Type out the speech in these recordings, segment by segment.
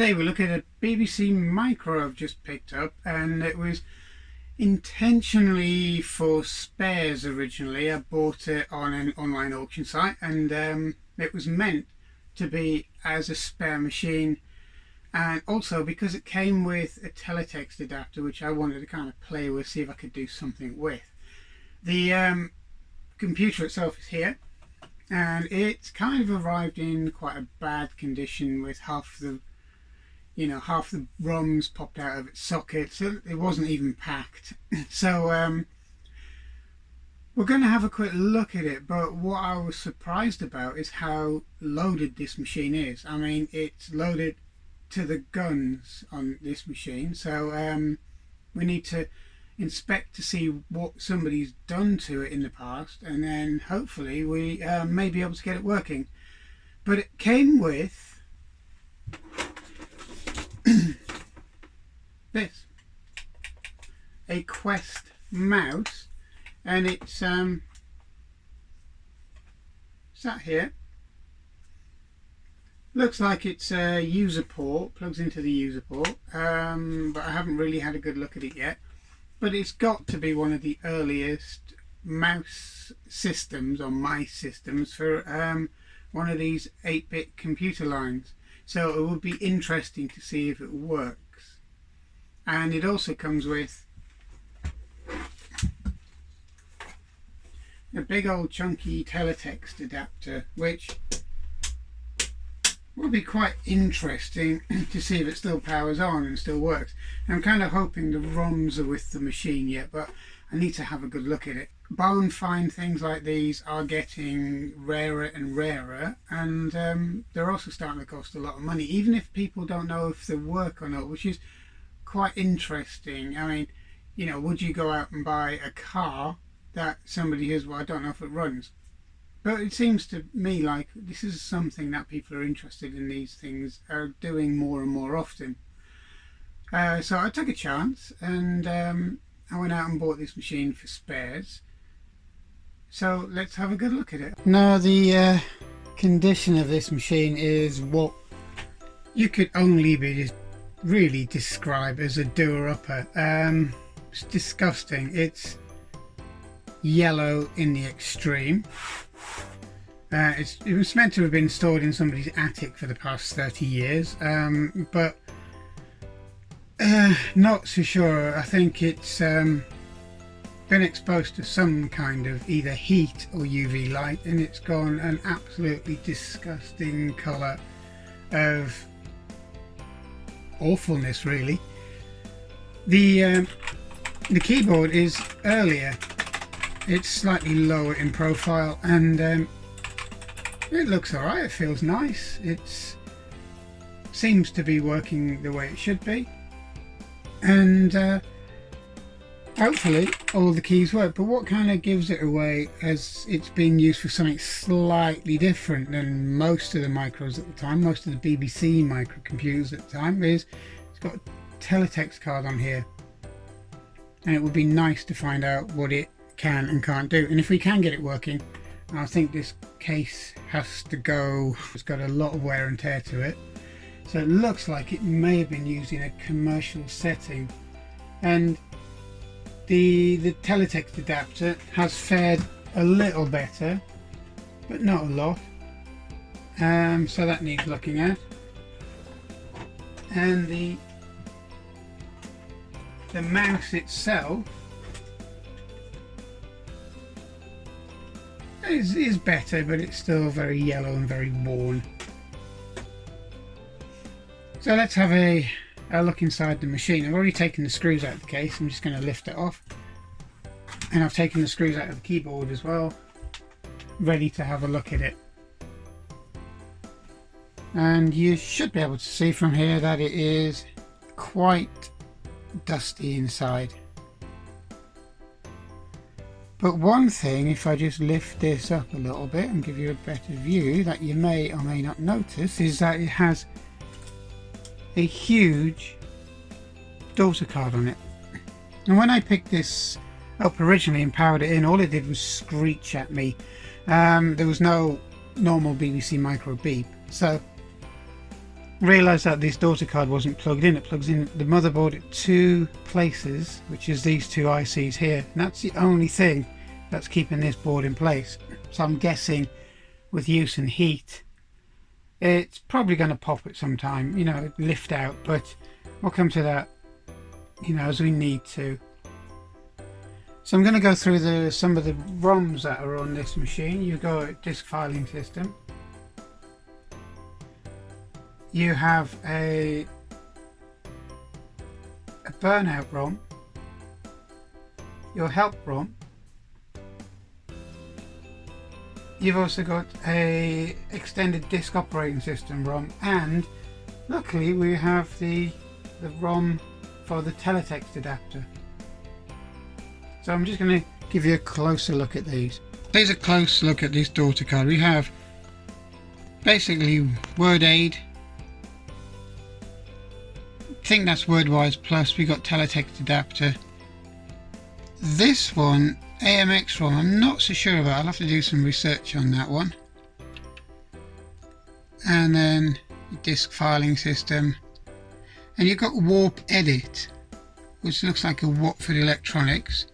Today we look at a BBC Micro I've just picked up, and it was intentionally for spares originally. I bought it on an online auction site, and it was meant to be as a spare machine, and also because it came with a teletext adapter which I wanted to kind of play with, see if I could do something with. The computer itself is here, and it's kind of arrived in quite a bad condition with half the ROMs popped out of its socket, so it wasn't even packed. So we're going to have a quick look at it, but what I was surprised about is how loaded this machine is. I mean, it's loaded to the guns on this machine, so we need to inspect to see what somebody's done to it in the past, and then hopefully we may be able to get it working. But it came with this, a Quest mouse, and it's sat here. Looks like it's a user port, plugs into the user port, but I haven't really had a good look at it yet. But it's got to be one of the earliest mouse systems, or mice systems, for one of these 8-bit computer lines. So it would be interesting to see if it works. And it also comes with a big old chunky teletext adapter, which will be quite interesting to see if it still powers on and still works. I'm kind of hoping the ROMs are with the machine yet, but I need to have a good look at it. Bone fine things like these are getting rarer and rarer, and they're also starting to cost a lot of money, even if people don't know if they work or not, which is quite interesting. I mean, you know, would you go out and buy a car that somebody has, well, I don't know if it runs, but it seems to me like this is something that people are interested in. These things are doing more and more often. So I took a chance, and I went out and bought this machine for spares. So let's have a good look at it. Now, the condition of this machine is what you could only be really describe as a doer-upper. It's disgusting. It's yellow in the extreme. It was meant to have been stored in somebody's attic for the past 30 years, but not so sure. I think it's been exposed to some kind of either heat or UV light, and it's gone an absolutely disgusting colour of awfulness, really. The keyboard is earlier. It's slightly lower in profile, and it looks alright. It feels nice. It seems to be working the way it should be, and hopefully all the keys work. But what kind of gives it away as it's being used for something slightly different than most of the micros at the time, most of the BBC microcomputers at the time, is it's got a teletext card on here, and it would be nice to find out what it can and can't do. And if we can get it working, I think this case has to go. It's got a lot of wear and tear to it, so it looks like it may have been used in a commercial setting. And the teletext adapter has fared a little better, but not a lot, so that needs looking at. And the mouse itself is better, but it's still very yellow and very worn. So let's have a look inside the machine. I've already taken the screws out of the case. I'm just going to lift it off, and I've taken the screws out of the keyboard as well, ready to have a look at it. And you should be able to see from here that it is quite dusty inside. But one thing, if I just lift this up a little bit and give you a better view, that you may or may not notice, is that it has a huge daughter card on it. And when I picked this up originally and powered it in, all it did was screech at me. There was no normal BBC Micro beep, so realised that this daughter card wasn't plugged in. It plugs in the motherboard at 2 places, which is these 2 ICs here, and that's the only thing that's keeping this board in place. So I'm guessing with use and heat it's probably going to pop at some time, you know, lift out, but we'll come to that, you know, as we need to. So I'm going to go through some of the ROMs that are on this machine. You go at disk filing system. You have a burnout ROM, your help ROM. You've also got a extended disk operating system ROM, and luckily we have the ROM for the teletext adapter. So I'm just going to give you a closer look at these. Here's a close look at this daughter card. We have basically Word Aid. I think that's WordWise Plus. We got teletext adapter. This one, AMX ROM, I'm not so sure about. I'll have to do some research on that one. And then disk filing system. And you've got Warp Edit, which looks like a Watford Electronics.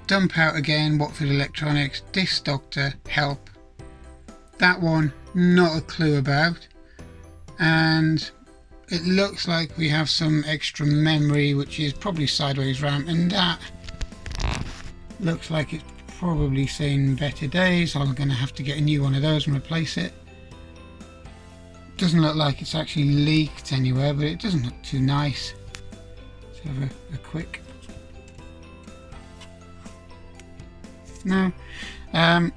Dump out again, Watford Electronics. Disk Doctor, Help. That one, not a clue about. And it looks like we have some extra memory, which is probably sideways RAM, and that looks like it's probably seen better days. I'm going to have to get a new one of those and replace it. Doesn't look like it's actually leaked anywhere, but it doesn't look too nice. Let's have a quick. No. And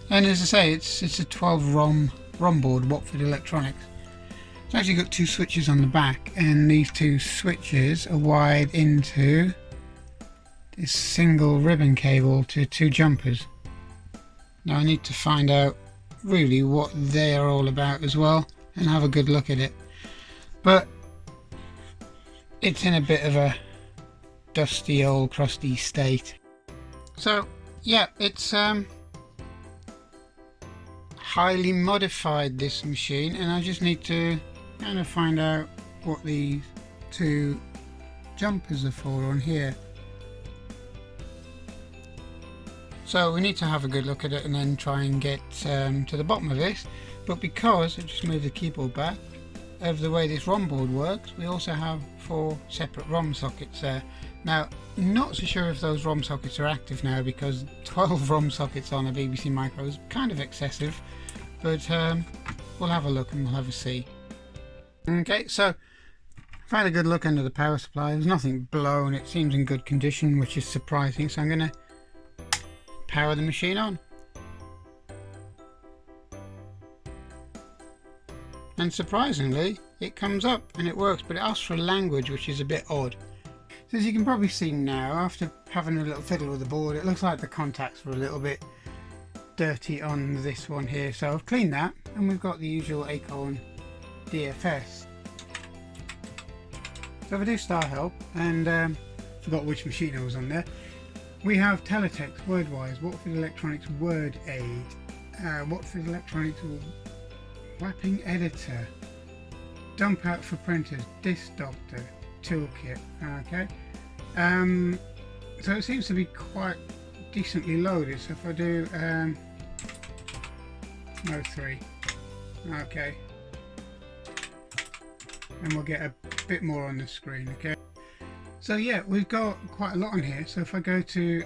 as I say, it's a 12 ROM board, Watford Electronics. It's actually got 2 switches on the back, and these 2 switches are wired into this single ribbon cable to 2 jumpers. Now I need to find out really what they are all about as well and have a good look at it, but it's in a bit of a dusty old crusty state. So yeah, it's highly modified, this machine, and I just need to kind of find out what these 2 jumpers are for on here. So we need to have a good look at it and then try and get to the bottom of this. But because I just moved the keyboard back, of the way this ROM board works, we also have 4 separate ROM sockets there. Now, not so sure if those ROM sockets are active now, because 12 ROM sockets on a BBC Micro is kind of excessive, but we'll have a look and we'll have a see. Okay, so I've had a good look under the power supply. There's nothing blown. It seems in good condition, which is surprising. So I'm going to power the machine on. And surprisingly, it comes up and it works, but it asks for a language, which is a bit odd. So as you can probably see now, after having a little fiddle with the board, it looks like the contacts were a little bit dirty on this one here. So I've cleaned that, and we've got the usual Acorn DFS. So if I do start help, and forgot which machine I was on there, we have Teletext, WordWise, Watford Electronics Word Aid, Watford Electronics Wrapping Editor, Dump Out for Printers, Disk Doctor, Toolkit. Okay, so it seems to be quite decently loaded. So if I do no 3, okay, and we'll get a bit more on the screen. Okay, so yeah, we've got quite a lot on here. So if I go to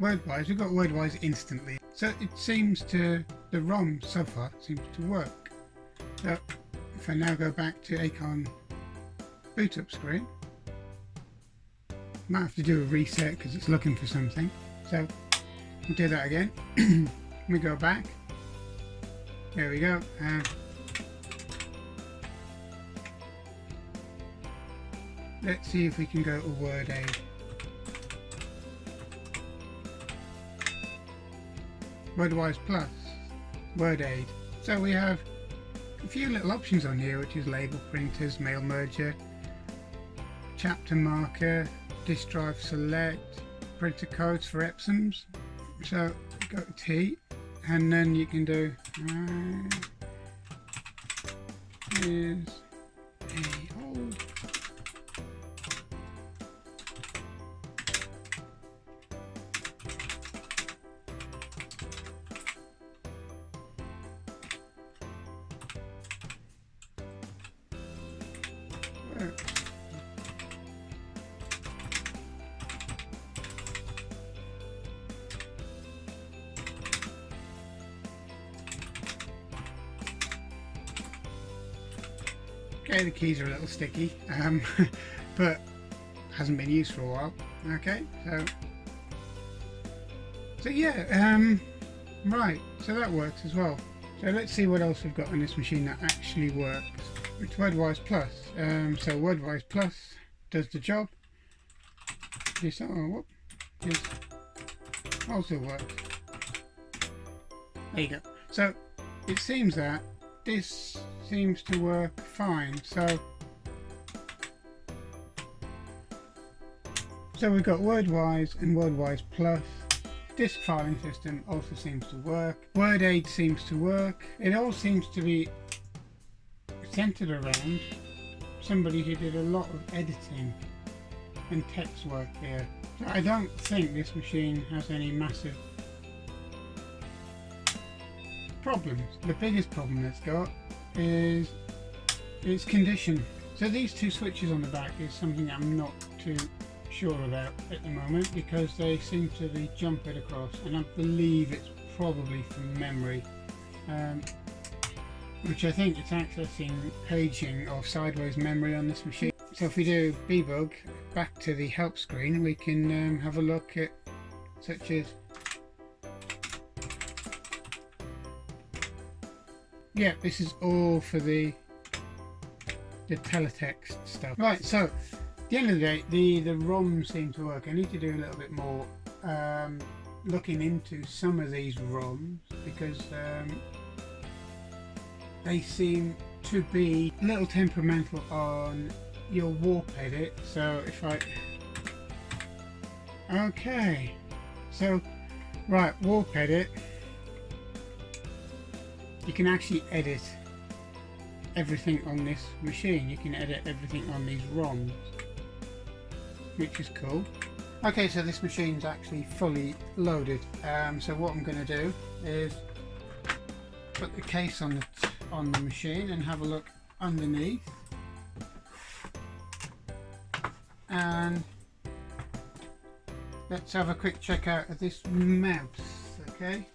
WordWise, we've got WordWise instantly. So it seems to, the ROM so far seems to work. So if I now go back to Acorn boot up screen, might have to do a reset because it's looking for something. So we'll do that again. We go back. There we go. Let's see if we can go to Word Aid. WordWise Plus, Word Aid. So we have a few little options on here, which is label printers, mail merger, chapter marker, disk drive select, printer codes for Epsons. So go to T, and then you can do is a hole. Okay, the keys are a little sticky, but hasn't been used for a while. Okay, so yeah, right, so that works as well. So let's see what else we've got on this machine that actually works. It's WordWise Plus. So WordWise Plus does the job. This also works. There you go. So it seems that this seems to work fine. So we've got WordWise and WordWise Plus. Disk filing system also seems to work. WordAid seems to work. It all seems to be centered around somebody who did a lot of editing and text work here. So I don't think this machine has any massive problems. The biggest problem it's got is its condition. So these two switches on the back is something I'm not too sure about at the moment, because they seem to be jumping across, and I believe it's probably from memory, which I think it's accessing paging or sideways memory on this machine. So if we do debug back to the help screen, we can have a look at such as, yeah, this is all for the teletext stuff. Right, so at the end of the day, the ROM seems to work. I need to do a little bit more looking into some of these ROMs, because they seem to be a little temperamental on your warp edit. So if okay, so right, warp edit, you can actually edit everything on this machine. You can edit everything on these ROMs, which is cool. Okay, so this machine's actually fully loaded. So what I'm going to do is put the case on the machine and have a look underneath, and let's have a quick check out of this mouse. Okay,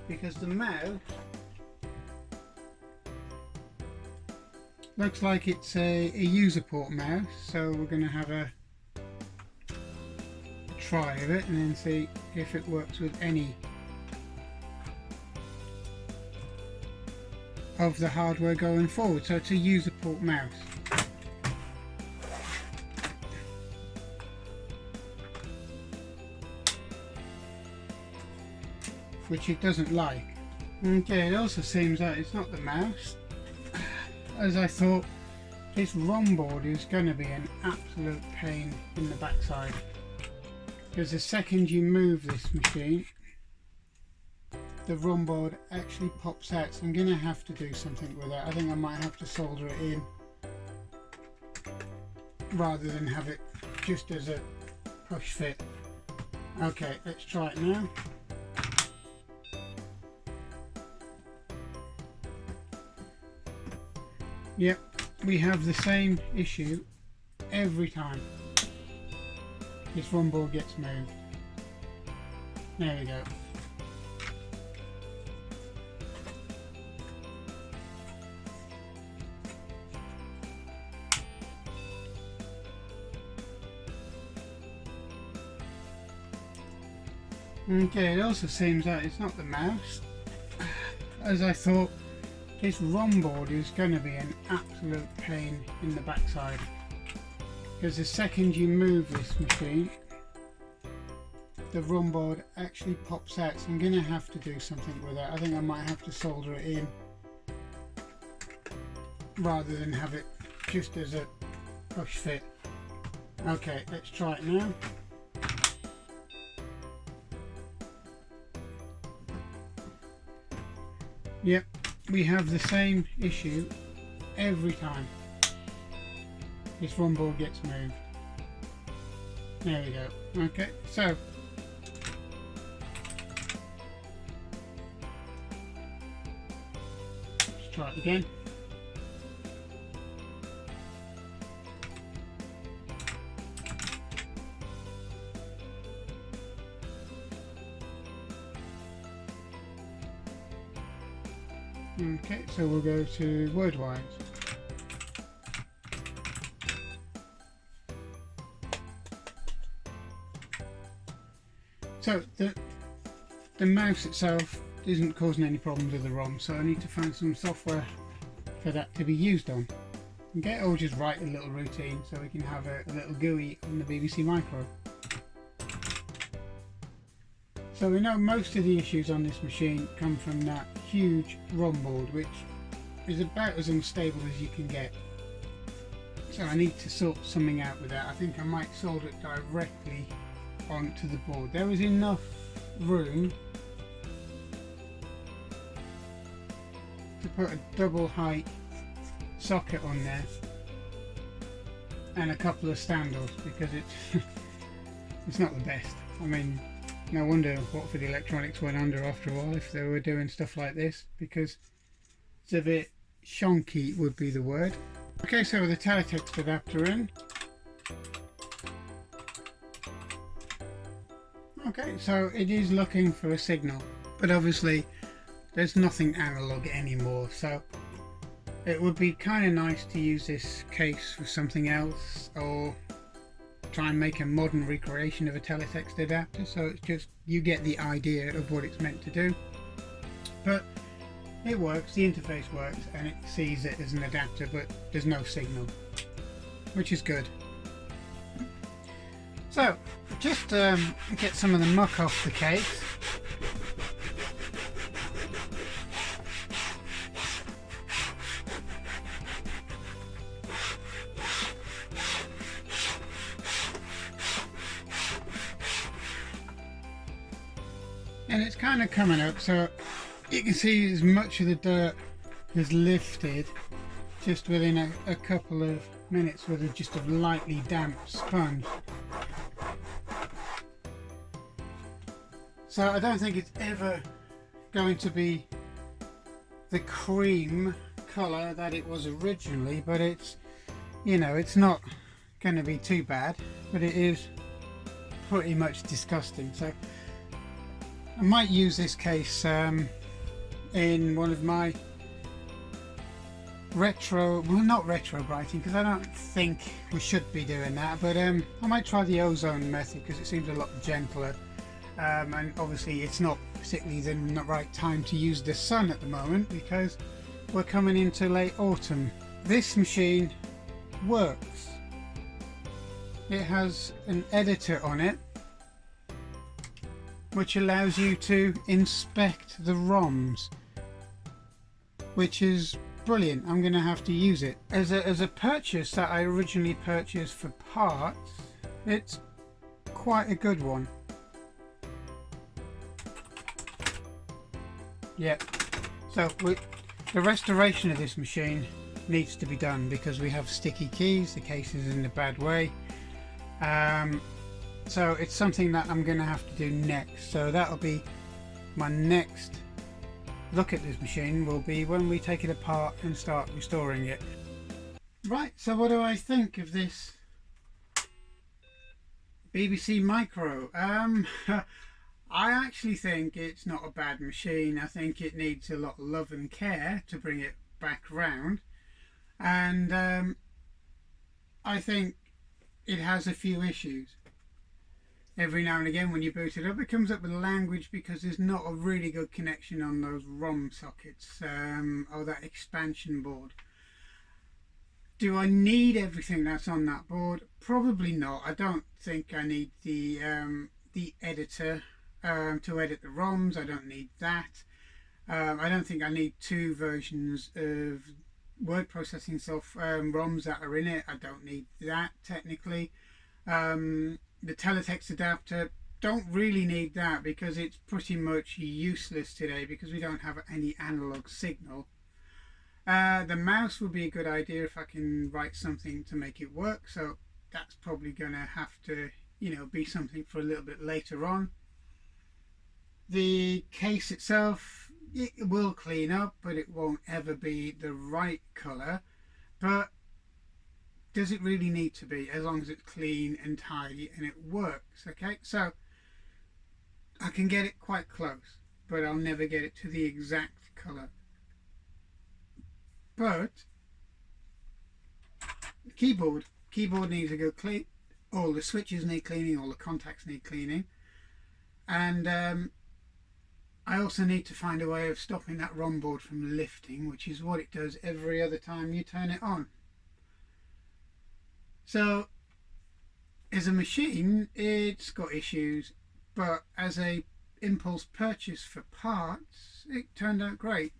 because the mouse looks like it's a user port mouse, so we're going to have a try of it and then see if it works with any of the hardware going forward. So it's a user port mouse. Which it doesn't like. Okay, it also seems that it's not the mouse. As I thought, this ROM board is going to be an absolute pain in the backside, because the second you move this machine, the ROM board actually pops out. So I'm going to have to do something with that. I think I might have to solder it in rather than have it just as a push fit. Okay, let's try it now. Yep, we have the same issue every time this ROM board gets moved. There we go. Okay, it also seems that it's not the mouse. As I thought, this ROM board is going to be an absolute pain in the backside, because the second you move this machine, the ROM board actually pops out. So I'm going to have to do something with that. I think I might have to solder it in rather than have it just as a push fit. Okay, let's try it now. Yep, we have the same issue every time this ROM board gets moved. There we go. Okay, so let's try it again. Okay, so we'll go to WordWise. So the mouse itself isn't causing any problems with the ROM, so I need to find some software for that to be used on. Okay, I'll just write a little routine so we can have a little GUI on the BBC Micro. So we know most of the issues on this machine come from that huge ROM board, which is about as unstable as you can get. So I need to sort something out with that. I think I might solder it directly onto the board. There is enough room to put a double height socket on there and a couple of standoffs, because it's not the best. I mean, no wonder Watford Electronics went under after a while if they were doing stuff like this, because it's a bit shonky would be the word. Okay, so with the teletext adapter in. Okay, so it is looking for a signal, but obviously there's nothing analog anymore, so it would be kind of nice to use this case for something else, or try and make a modern recreation of a teletext adapter, so it's just you get the idea of what it's meant to do. But it works, the interface works, and it sees it as an adapter, but there's no signal, which is good. So just get some of the muck off the case. And it's kind of coming up, so you can see as much of the dirt has lifted just within a couple of minutes with just a lightly damp sponge. So I don't think it's ever going to be the cream colour that it was originally, but it's, you know, it's not going to be too bad, but it is pretty much disgusting. So I might use this case in one of my not retro brighting, because I don't think we should be doing that, but I might try the ozone method because it seems a lot gentler, and obviously it's not particularly the right time to use the sun at the moment because we're coming into late autumn. This machine works. It has an editor on it which allows you to inspect the ROMs, which is brilliant. I'm going to have to use it. As a purchase that I originally purchased for parts, it's quite a good one. Yep. So the restoration of this machine needs to be done because we have sticky keys, the case is in a bad way. So it's something that I'm going to have to do next. So that'll be my next look at this machine, will be when we take it apart and start restoring it. Right, so what do I think of this BBC Micro? I actually think it's not a bad machine. I think it needs a lot of love and care to bring it back round, and I think it has a few issues. Every now and again when you boot it up, it comes up with language because there's not a really good connection on those ROM sockets or that expansion board. Do I need everything that's on that board? Probably not. I don't think I need the editor to edit the ROMs. I don't need that. I don't think I need two versions of word processing software ROMs that are in it. I don't need that technically. The teletext adapter, don't really need that because it's pretty much useless today because we don't have any analog signal. The mouse would be a good idea if I can write something to make it work, so that's probably going to have to, be something for a little bit later on. The case itself, it will clean up, but it won't ever be the right colour. But does it really need to be, as long as it's clean and tidy and it works? Okay, so I can get it quite close, but I'll never get it to the exact colour. But keyboard needs a good clean. All the switches need cleaning, all the contacts need cleaning, and I also need to find a way of stopping that ROM board from lifting, which is what it does every other time you turn it on. So as a machine, it's got issues, but as a impulse purchase for parts, it turned out great,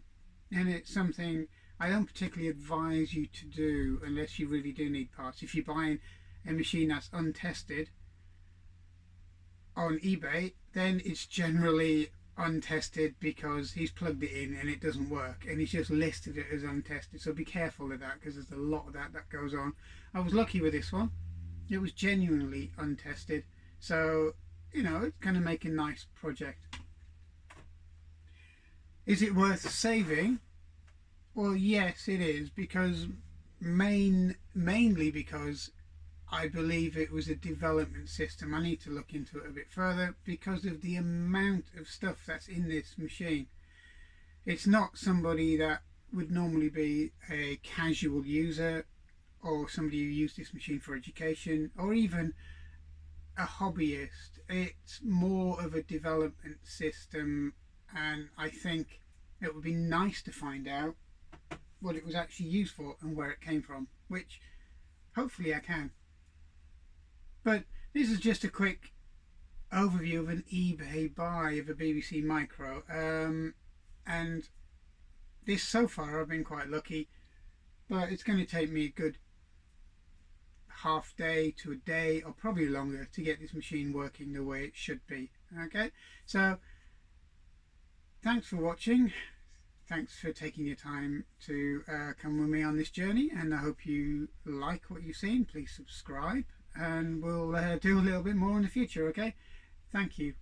and it's something I don't particularly advise you to do unless you really do need parts. If you're buying a machine that's untested on eBay, then it's generally untested because he's plugged it in and it doesn't work, and he's just listed it as untested. So be careful of that because there's a lot of that goes on. I was lucky with this one. It was genuinely untested, so it's going to make a nice project. Is it worth saving? Well, yes, it is, because mainly because I believe it was a development system. I need to look into it a bit further because of the amount of stuff that's in this machine. It's not somebody that would normally be a casual user or somebody who used this machine for education or even a hobbyist. It's more of a development system, and I think it would be nice to find out what it was actually used for and where it came from, which hopefully I can. But this is just a quick overview of an eBay buy of a BBC Micro, and this, so far I've been quite lucky, but it's going to take me a good half day to a day or probably longer to get this machine working the way it should be. Okay, so thanks for watching. Thanks for taking your time to come with me on this journey, and I hope you like what you've seen. Please subscribe, and we'll do a little bit more in the future. Okay, thank you.